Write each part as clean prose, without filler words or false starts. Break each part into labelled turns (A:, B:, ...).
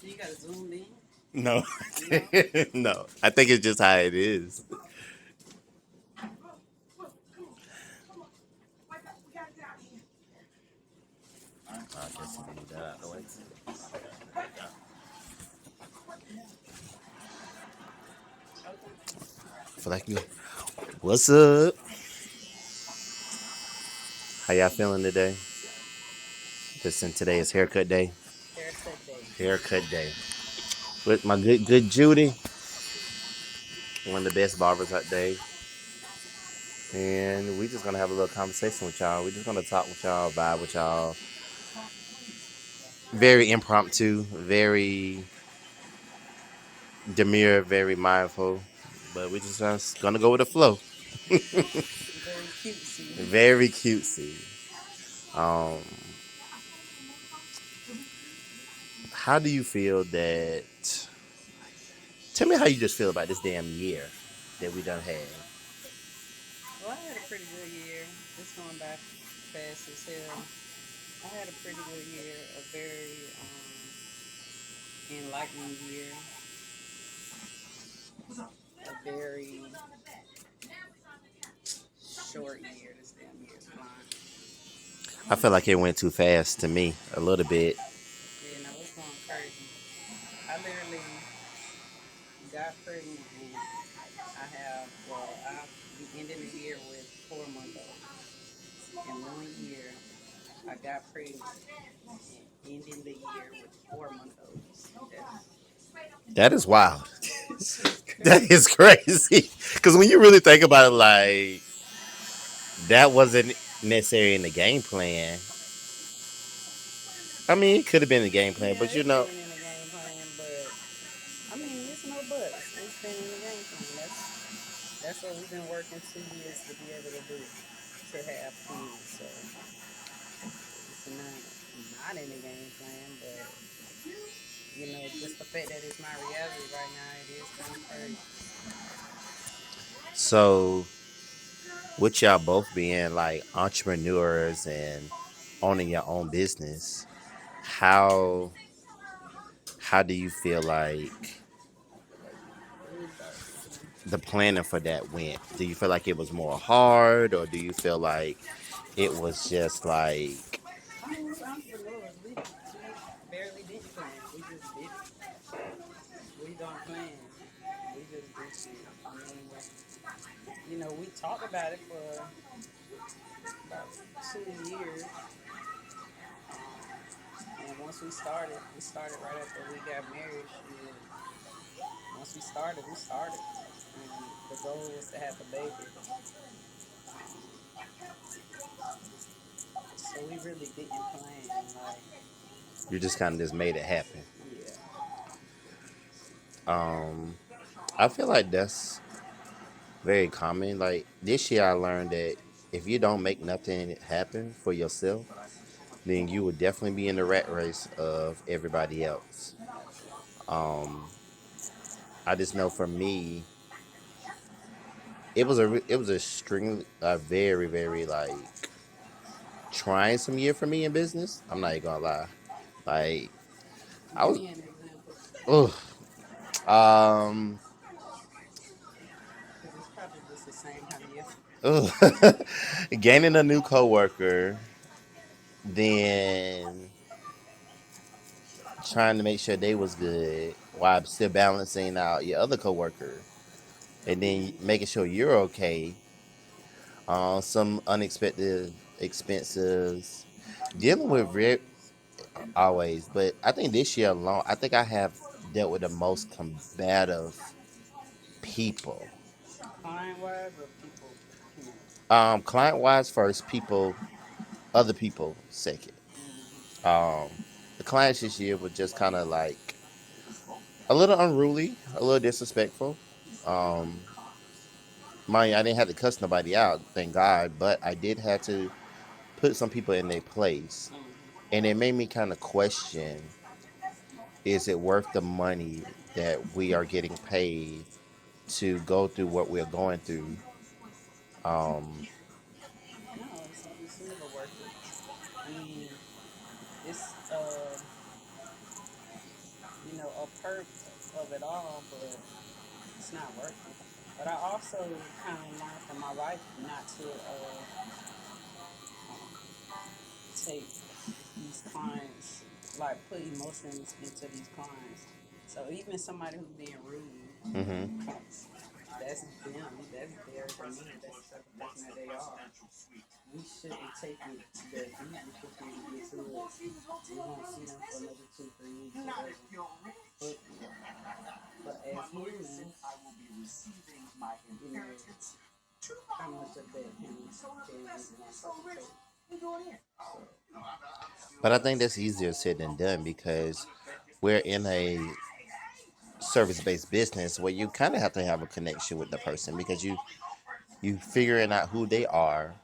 A: You got to zoom in?
B: No,
A: No?
B: no. I think it's just how it is. I guess I move that out the way.
A: Okay.
B: I feel like you. What's up? How y'all feeling today? Listen, today is haircut day.
A: Haircut day.
B: Haircut day. With my good Judy, one of the best barbers out there. And we just gonna have a little conversation with y'all. We just gonna talk with y'all, vibe with y'all. Very impromptu, very demure, very mindful. But we just gonna go with the flow.
A: Very cutesy.
B: Very cutesy. Um, how do you feel that? Tell me how you just feel about this damn year that we done had.
A: Well, I had a pretty good year. It's going by fast as hell. I had a pretty good year, a very enlightening year, a very short year. This damn year is flying.
B: I feel like it went too fast to me a little bit.
A: Yeah, no, it's going crazy. I literally got pregnant and I'll be ending the year with 4 month olds. In 1 year, I got pregnant and ending the year with 4 month olds.
B: That is wild.
A: That's just
B: That
A: crazy.
B: is crazy. Because when you really think about it, like that wasn't necessarily in the game plan. I mean, it could have been the game plan,
A: Yeah,
B: but you
A: it's
B: know,
A: been in the game plan, but I mean, it's no buts. It's been in the game plan. That's what we've been working 2 years to be able to do, to have twins. So it's not in the game plan, but just the fact that it's my reality right now, it is kind of crazy.
B: so with y'all both being like entrepreneurs and owning your own business, how how do you feel like the planning for that went? Do you feel like it was more hard, or do you feel like it was just like
A: I mean, we entrepreneurs. We barely didn't plan. We just did it. We don't plan. We just do shit. I mean, we talked about it for about 2 years. Um, and once we started right after we got married. Shit. Once we started, we started. And the goal was to have a baby. Um, so we really didn't plan. Like,
B: you just kind of just made it happen?
A: yeah.
B: Um, I feel like that's very common. Like this year, I learned that if you don't make nothing happen for yourself, then you would definitely be in the rat race of everybody else. Um, I just know for me, it was a string, a very very like trying some year for me in business. I'm not even gonna lie. Like I
A: Give
B: was,
A: me an example.
B: ugh, um,
A: Because it's probably just the same kind of year.
B: ugh. Gaining a new coworker, then trying to make sure they was good while still balancing out your other coworker, and then
A: Mm-hmm.
B: making sure you're okay. Some unexpected expenses, dealing with
A: Always.
B: always. But I think this year alone, I think I have dealt with the most combative people.
A: Client wise or people, period.
B: Client wise first, people, other people second.
A: Mm-hmm.
B: Um, the clients this year were just kind of like a little unruly, a little disrespectful. Um, Mind you, I didn't have to cuss nobody out, thank God, but I did have to put some people in their place.
A: Mm-hmm.
B: And it made me kind of question, is it worth the money that we are getting paid to go through what we're going through? Um,
A: No, it's never worth it. I mean, it's a perk of it all, but it's not working. But I also kind of learned from my wife not to take these clients, like put emotions into these clients. So even somebody who's being rude,
B: Mm-hmm.
A: that's them. That's their demeanor. That's the type of person that they are. We shouldn't take it that deep. We should kind of get to it. We won't see them for another 2, 3 weeks or whatever. But as humans, you know, how much of that can one person take? So
B: But I think that's easier said than done because we're in a service based business where you kind of have to have a connection with the person because you figuring out who they are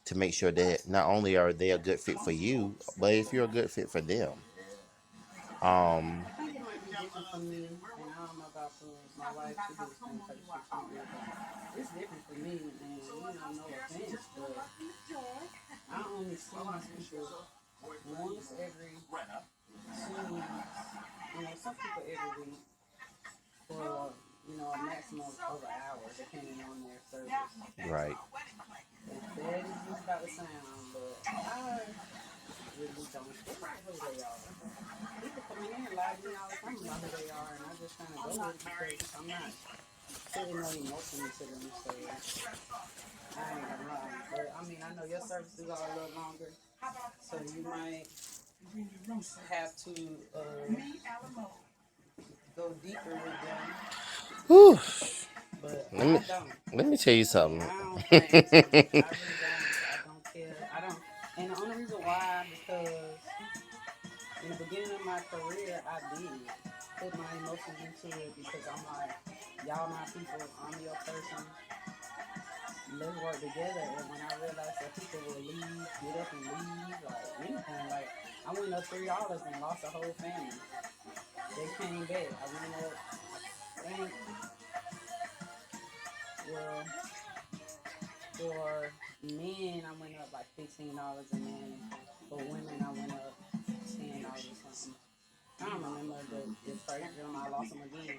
B: to make sure that not only are they a good fit for you, but if you're a good fit for them. Um,
A: I think it might be different for me, and I don't know about for my wife. She do the same type of shit she do, but it's different for me. And no offense, but I only see these people once every 2 weeks. Some people every week for a maximum of an hour, depending on their service.
B: right.
A: As bad as it's about to sound, but I really don't care who they are. People come in here and lie to me all the time about who they are, and I just kind of go with it because I'm not putting no emotion into them. So I ain't gonna lie. But I mean, I know your services are a little longer, so you might have to go deeper with them.
B: Whew.
A: But
B: Let me
A: I don't.
B: let me tell you
A: I mean,
B: something.
A: I don't plan to. I really don't. I don't care. I don't. And the only reason why, because in the beginning of my career, I did put my emotions into it because I'm like, y'all my people, I'm your person, let's work together. And when I realized that people will leave, get up and leave, like anything, like I went up $3 and lost a whole family. They came back. I went up, I think, well, for men, I went up like $15, and then for women, I went up $10 or something. I don't remember the first time I lost them again.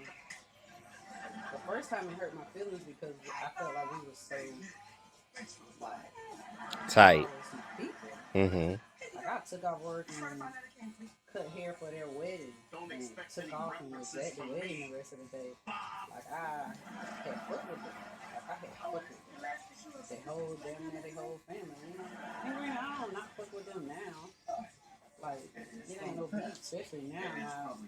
A: The first time it hurt my feelings because I felt like we were so like
B: Tight.
A: y'all was my people.
B: Mm-hmm.
A: Like I took off work and cut hair for their wedding and took off and was at the wedding the rest of the day. Like I had fucked with them. Like I had fucked with them. They whole damn near their whole family. And granted, I don't not fuck with them now. Like it ain't no beef, especially now. Now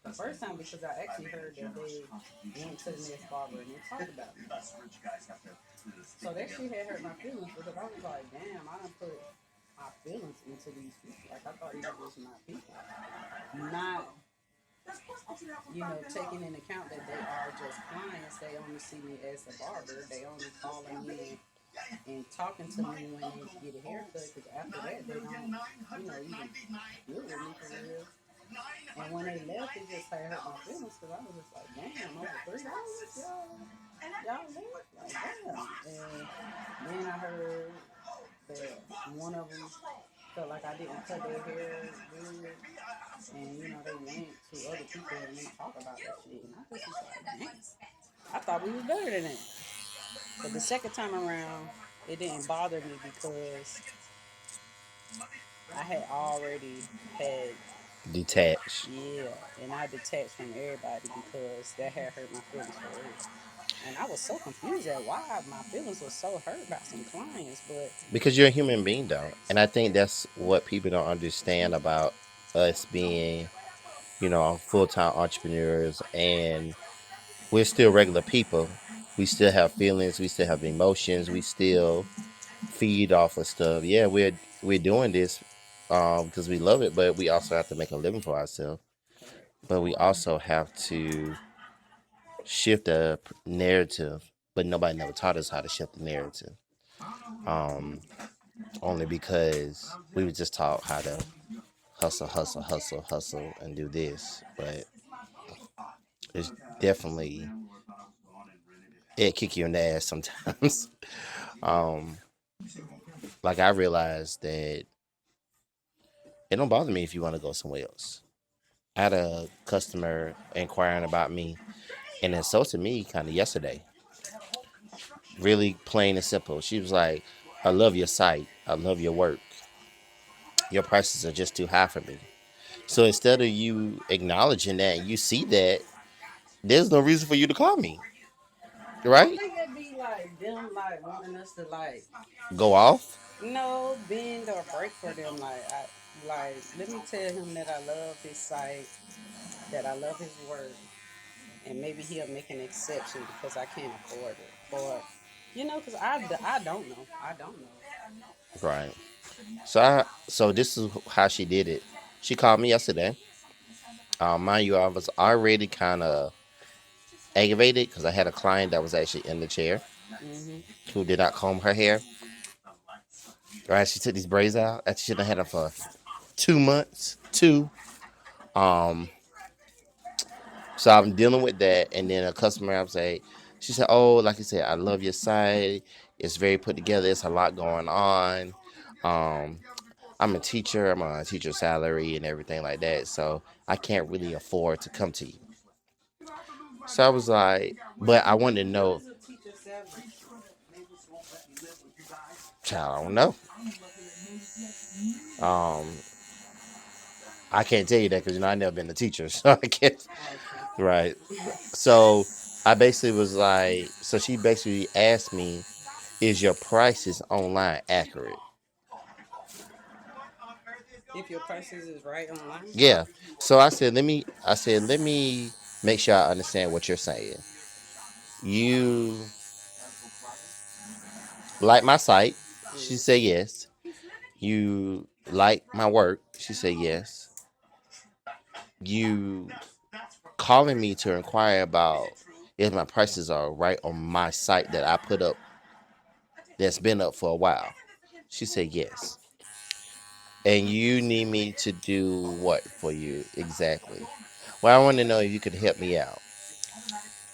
A: the first time because I actually heard that they went to the next barber and they talked about me. So that shit had hurt my feelings because I was like, damn, I done put my feelings into these people. Like I thought these was my people. Not, taking into account that they are just clients. They only see me as the barber. They only calling me and talking to me when they get a haircut because after that they don't, even deal with me for real. And when they left, it just had hurt my feelings because I was just like, damn, over $3, y'all left, like damn. And then I heard that one of them felt like I didn't cut their hair good, and they went to other people and they talk about that shit, and I just was like, damn, I thought we was better than that. But the second time around, it didn't bother me because I had already had,
B: Detach.
A: yeah, and I detached from everybody because that had hurt my feelings for real. And I was so confused at why my feelings were so hurt by some clients, but
B: Because you're a human being, though, and I think that's what people don't understand about us being, full time entrepreneurs, and we're still regular people. We still have feelings. We still have emotions. We still feed off of stuff. Yeah, we're doing this because we love it, but we also have to make a living for ourselves.
A: correct.
B: But we also have to shift the narrative. But nobody never taught us how to shift the narrative. Um, Only because we were just taught how to hustle, hustle, hustle, hustle, and do this. But it's definitely it kick you in the ass sometimes. um, like I realized that it don't bother me if you want to go somewhere else. I had a customer inquiring about me and insulted me kind of yesterday. Really plain and simple. She was like, I love your site. I love your work. Your prices are just too high for me. So instead of you acknowledging that and you see that, there's no reason for you to call me,
A: I
B: right?
A: think it'd be like them like wanting us to like
B: Go off.
A: no bend or break for them. Like let me tell him that I love his site, that I love his work, and maybe he'll make an exception because I can't afford it, or because I don't know. I don't know.
B: Right. So this is how she did it. She called me yesterday. Mind you, I was already kind of aggravated because I had a client that was actually in the chair
A: Hmm.
B: who did not comb her hair. Right, she took these braids out after she done had them for 2 months. Um, so I'm dealing with that, and then a customer, I'm saying, she said, "Oh, like you said, I love your site. It's very put together. It's a lot going on. Um, I'm a teacher. I'm on a teacher salary and everything like that. So I can't really afford to come to you." So I was like, but I wanted to
A: What
B: know,
A: is a teacher salary?
B: child, I don't know. Um, I can't tell you that because I never been a teacher, so I can't.
A: Okay.
B: Right. So I basically was like, so she basically asked me, "Is your prices online accurate?"
A: If your prices is right online.
B: Yeah. So I said, let me make sure I understand what you're saying. You like my site? She
A: Mm.
B: said yes. You like my work? She said yes. You calling me to inquire about if my prices are right on my site that I put up that's been up for a while? She said yes. And you need me to do what for you exactly? Well, I want to know if you could help me out.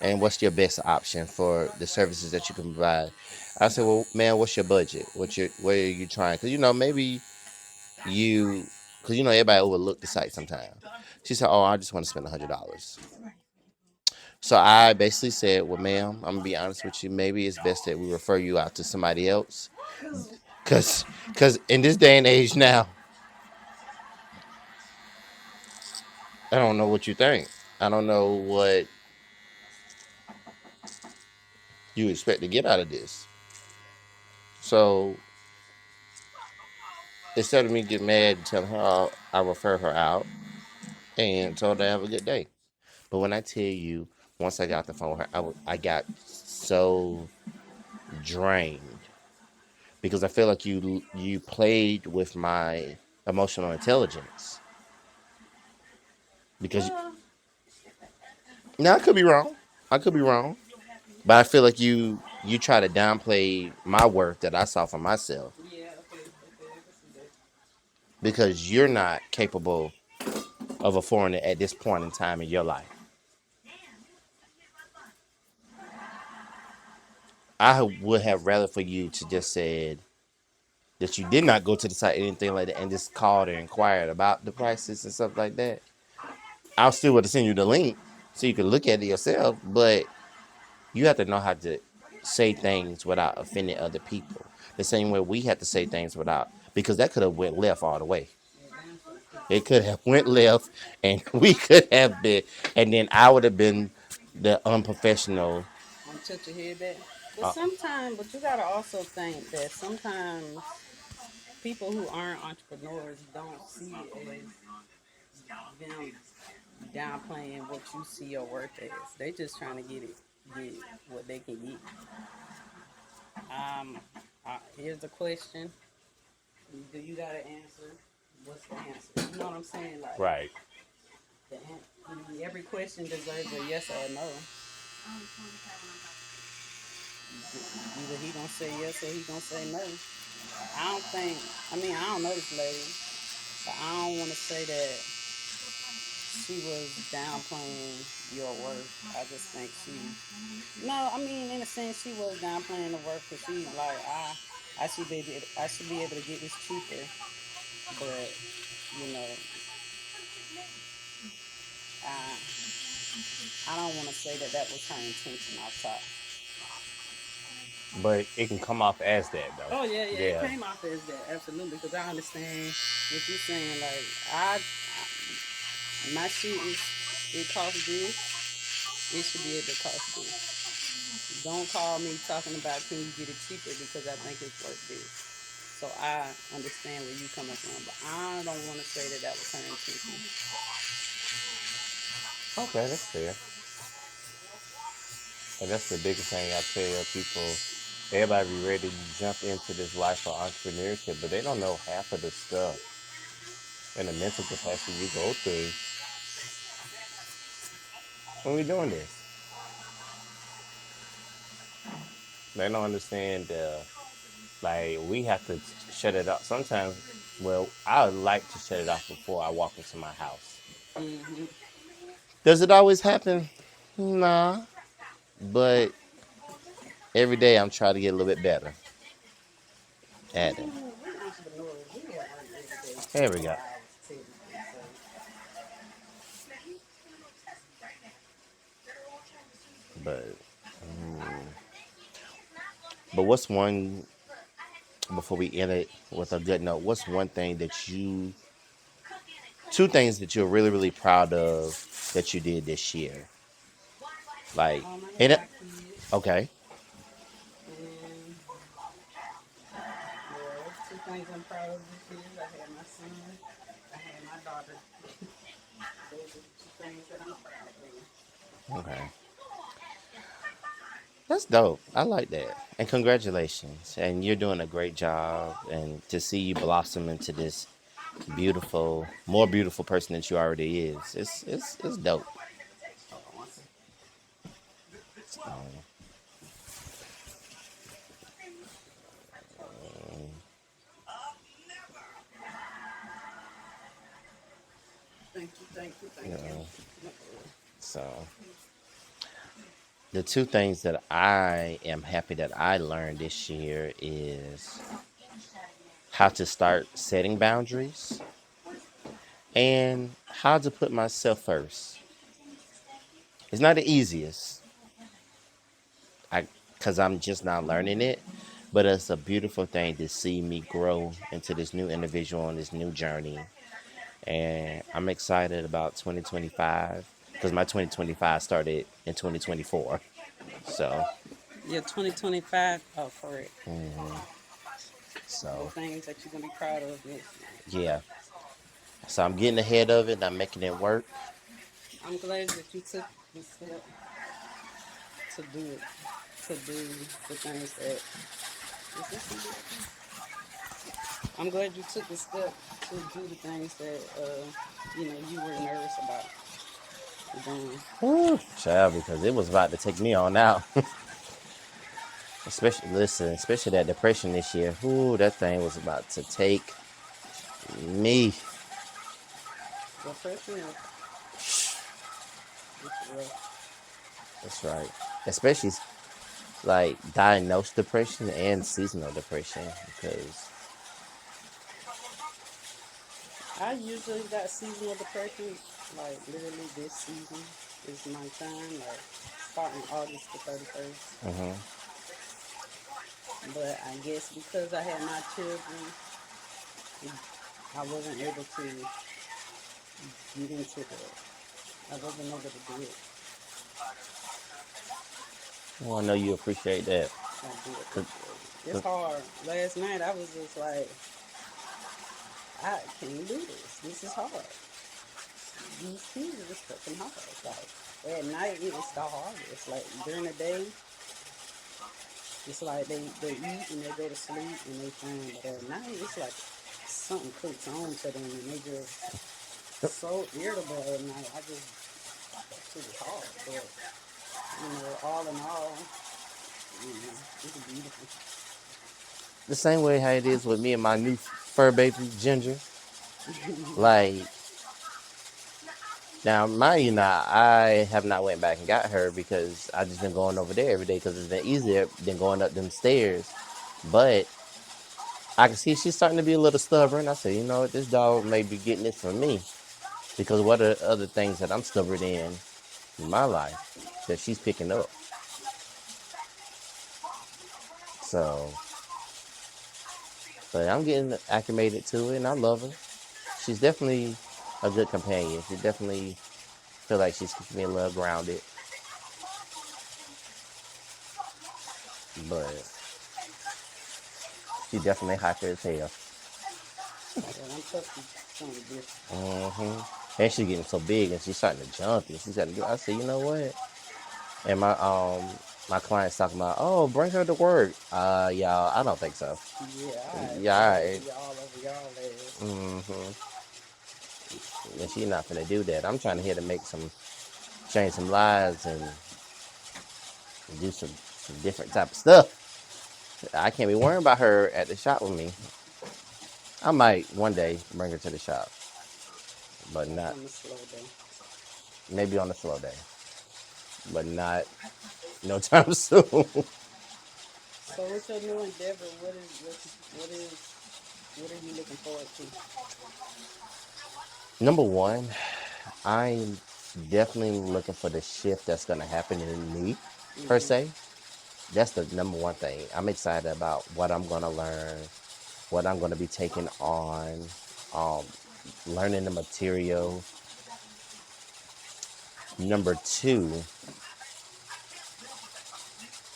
B: And what's your best option for the services that you can provide? I said, well, man, what's your budget? Where are you trying? Because maybe you, because everybody overlook the site sometimes. She said, oh, I just want to spend $100. So I basically said, well, ma'am, I'm gonna be honest with you. Maybe it's best that we refer you out to somebody else,
A: Cause
B: because in this day and age now, I don't know what you think. I don't know what you expect to get out of this. So instead of me getting mad and telling her I refer her out and told her to have a good day. But when I tell you, once I got the phone with her, I got so drained because I feel like you played with my emotional intelligence. Because
A: well,
B: now I could be wrong. I could be wrong. But I feel like you try to downplay my worth that I saw for myself
A: yeah, okay, okay, I can see that.
B: because you're not capable of affording it at this point in time in your life. I would have rather for you to just said that you did not go to the site or anything like that and just called and inquired about the prices and stuff like that. I still would have sent you the link so you could look at it yourself, but you have to know how to say things without offending other people. The same way we have to say things without, because that could have went left all the way.
A: Yeah, damn sure could.
B: It could have went left, and we could have been, and then I would have been the unprofessional.
A: I'm touch your head back. But
B: Uh,
A: sometimes, but you gotta also think that sometimes people who aren't entrepreneurs don't see it as them downplaying what you see your worth as. They just trying to get what they can get. Um, here's the question: do you got an answer? What's the answer? You know what I'm saying? Like
B: right.
A: every question deserves a yes or a no. Either he gonna say yes or he gonna say no. I don't think. I mean, I don't know this lady, but I don't want to say that she was downplaying your worth. I just think she. No, I mean, in a sense, she was downplaying the worth because she's like, I should be able to get this cheaper, but you know, I don't want to say that that was her intention off top.
B: But it can come off as that though.
A: Oh yeah, yeah, it
B: Yeah.
A: came off as that absolutely because I understand what you're saying. Like I my shit is it costs this, it should be able to cost this. Don't call me talking about can you get it cheaper because I think it's worth this. So I understand where you coming from, but I don't want to say that that was her intention.
B: Okay, that's fair. And that's the biggest thing I tell people. Everybody be ready to jump into this life of entrepreneurship, but they don't know half of the stuff and the mental capacity you go through when we're doing this. They don't understand like we have to shut it off. Sometimes, well, I would like to shut it off before I walk into my house.
A: Mm-hmm.
B: Does it always happen? Nah. But every day I'm trying to get a little bit better at it.
A: We entrepreneurs, we at work every day,
B: There we
A: 24
B: go.
A: hours technically. So
B: But what's one before we end it with a good note? What's one thing that you two things that you're really really proud of that you did this year? Like
A: I
B: and
A: had
B: it,
A: my kids,
B: okay,
A: and well, two things I'm proud of this year. I had my son, I had my daughter. Those are two things that I'm proud of.
B: okay. That's dope. I like that. And congratulations. And you're doing a great job. And to see you blossom into this beautiful, more beautiful person that you already is, it's dope.
A: Hold on one second.
B: Um,
A: Thank you, thank you,
B: you
A: thank you.
B: know, so the two things that I am happy that I learned this year is how to start setting boundaries and how to put myself first. It's not the easiest, I because I'm just not learning it, but it's a beautiful thing to see me grow into this new individual on this new journey. And I'm excited about 2025 because my 2025 started in 2024. So,
A: Yeah, 2025. Oh, correct. The
B: so
A: things that you're gonna be proud of next year.
B: yeah. So I'm getting ahead of it and I'm making it work.
A: I'm glad that you took the step to do it, to do the things that. Is this some good? I'm glad you took the step to do the things that you were nervous about doing.
B: Woo, child, because it was about to take me on out. Especially, listen, especially that depression this year. Ooh, that thing was about to take me.
A: Depression is rough.
B: That's right. Especially like diagnosed depression and seasonal depression because
A: I usually got seasonal depression. Like literally, this season is my time. Like starting August the 31st. But I guess because I had my children, I wasn't able to get into that. I wasn't able to do it.
B: well, I know you appreciate that.
A: I do
B: 'Cause-
A: appreciate it. It's
B: 'cause-
A: hard. Last night I was just like, I can't do this. This is hard. These kids are just fucking hard. Like at night it is the hardest. Like during the day, it's like they eat and they go to sleep and they fine. But at night it's like something clicks on to them and they just so irritable at night. I just that shit is hard. But all in all, it's beautiful.
B: the same way how it is with me and my new fur baby Ginger. Like now, mind you, now I have not went back and got her because I just been going over there every day because it's been easier than going up them stairs. But I can see she's starting to be a little stubborn. I said, you know what, this dog may be getting this from me because what are other things that I'm stubborn in? in my life that she's picking up. So, but I'm getting acclimated to it, and I love her. She's definitely a good companion. She definitely feel like she's keeping me a little grounded, but she definitely hyper as hell.
A: Yeah, I'm puppy. Something different.
B: And she's getting so big, and she's starting to jump, and she's starting to do. I said, you know what? And my client's talking about, oh, bring her to work. Y'all, I don't think so.
A: Yeah, alright,
B: Yeah,
A: bro.
B: all right.
A: Be all over y'all ass.
B: And she's not gonna do that. I'm trying to here to change some lives, and do some different type of stuff. I can't be worrying about her at the shop with me. I might one day bring her to the shop, but
A: Maybe
B: not
A: on the slow day.
B: maybe on a slow day, but not no time soon.
A: So what's your new endeavor? What are you looking forward to?
B: Number one, I'm definitely looking for the shift that's gonna happen in me, per
A: Mm-hmm.
B: se. That's the number one thing. I'm excited about what I'm gonna learn, what I'm gonna be taking on, um, learning the material. Number two,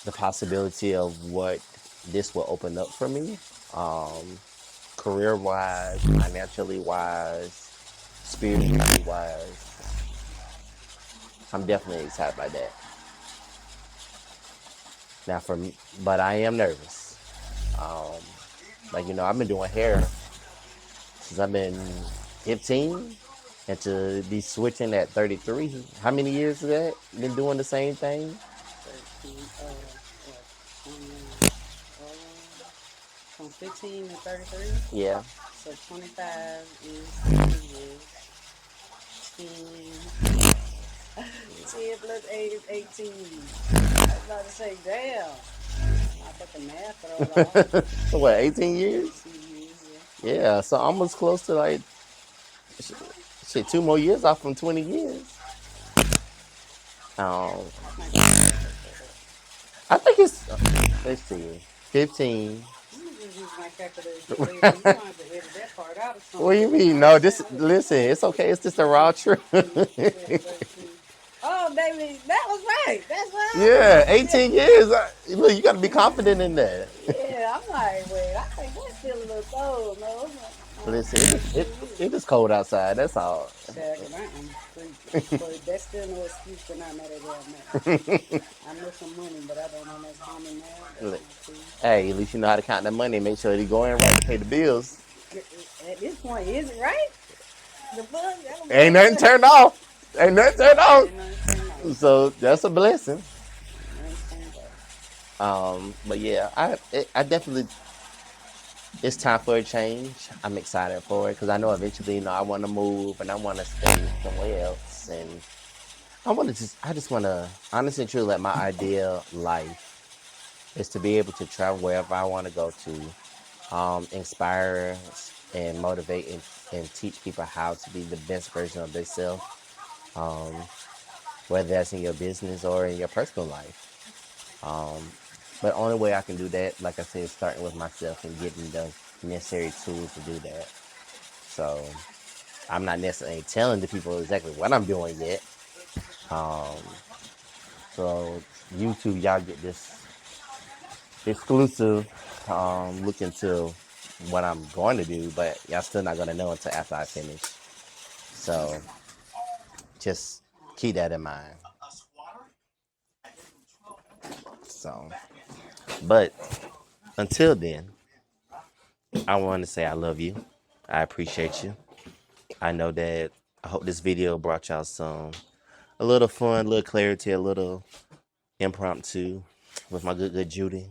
B: the possibility of what this will open up for me, um, career wise, financially wise, spiritually wise. I'm definitely excited by that. Now, for me, but I am nervous. Um, like I've been doing hair since I've been 15, and to be switching at 33. How many years is that? Been doing the same thing?
A: 13, what, 20, from 15 to 33.
B: Yeah.
A: So 25 is 3 years. 10, 10 plus 8 is 18. I was about to say, damn. I got the math thrown off.
B: What, 18 years?
A: 18 years, yeah.
B: Yeah, so almost close to like shit, 2 more years off from 20 years. Um,
A: I might be able to calculate that.
B: I think it's let's see, 15.
A: I'm gonna just use my calculator for later. You gonna have to edit that part out or
B: What
A: something,
B: do you
A: cause
B: mean?
A: I
B: No,
A: ain't
B: this
A: saying look.
B: listen, it's okay. It's just a raw truth.
A: 15, 7, 13. Oh, baby, that was right. That's what I was
B: Yeah,
A: about to say.
B: 18 years. Look, you got to be confident in that.
A: Yeah, I'm like, wait, I think that's still a little cold. No, I'm like,
B: Listen, it,
A: 18 years.
B: it is cold outside. That's all.
A: Shaq, and I am freaking. But that's still no excuse to not know that damn math. I know some money, but I don't know no common math. That's
B: Look,
A: not cool.
B: hey, at least you know how to count that money and make sure they go in right to pay the bills.
A: At this point, is it right? The fuck? I don't
B: Ain't
A: know.
B: nothing turned off. Ain't nothing turned off.
A: Ain't nothing turned off.
B: So that's a blessing.
A: Ain't nothing turned off.
B: But yeah, I definitely it's time for a change. I'm excited for it because I know eventually, I want to move and I want to stay somewhere else, and I just want to honestly and truly let my ideal life is to be able to travel wherever I want to go to, inspire and motivate and teach people how to be the best version of themselves, um, whether that's in your business or in your personal life. Um, but only way I can do that, like I said, is starting with myself and getting the necessary tools to do that. So I'm not necessarily telling the people exactly what I'm doing yet. Um, so YouTube, y'all get this exclusive look into what I'm going to do, but y'all still not gonna know until after I finish. So just keep that in mind. So, but until then, I want to say I love you. I appreciate you. I know that I hope this video brought y'all a little fun, a little clarity, a little impromptu with my good Judy.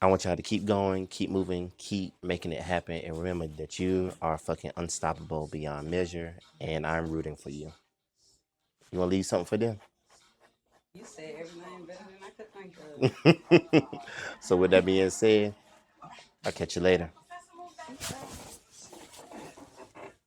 B: I want y'all to keep going, keep moving, keep making it happen, and remember that you are fucking unstoppable beyond measure, and I'm rooting for you. You want to leave something for them?
A: You said everything better than I could think of.
B: So with that being said, I'll catch you later.
A: Okay.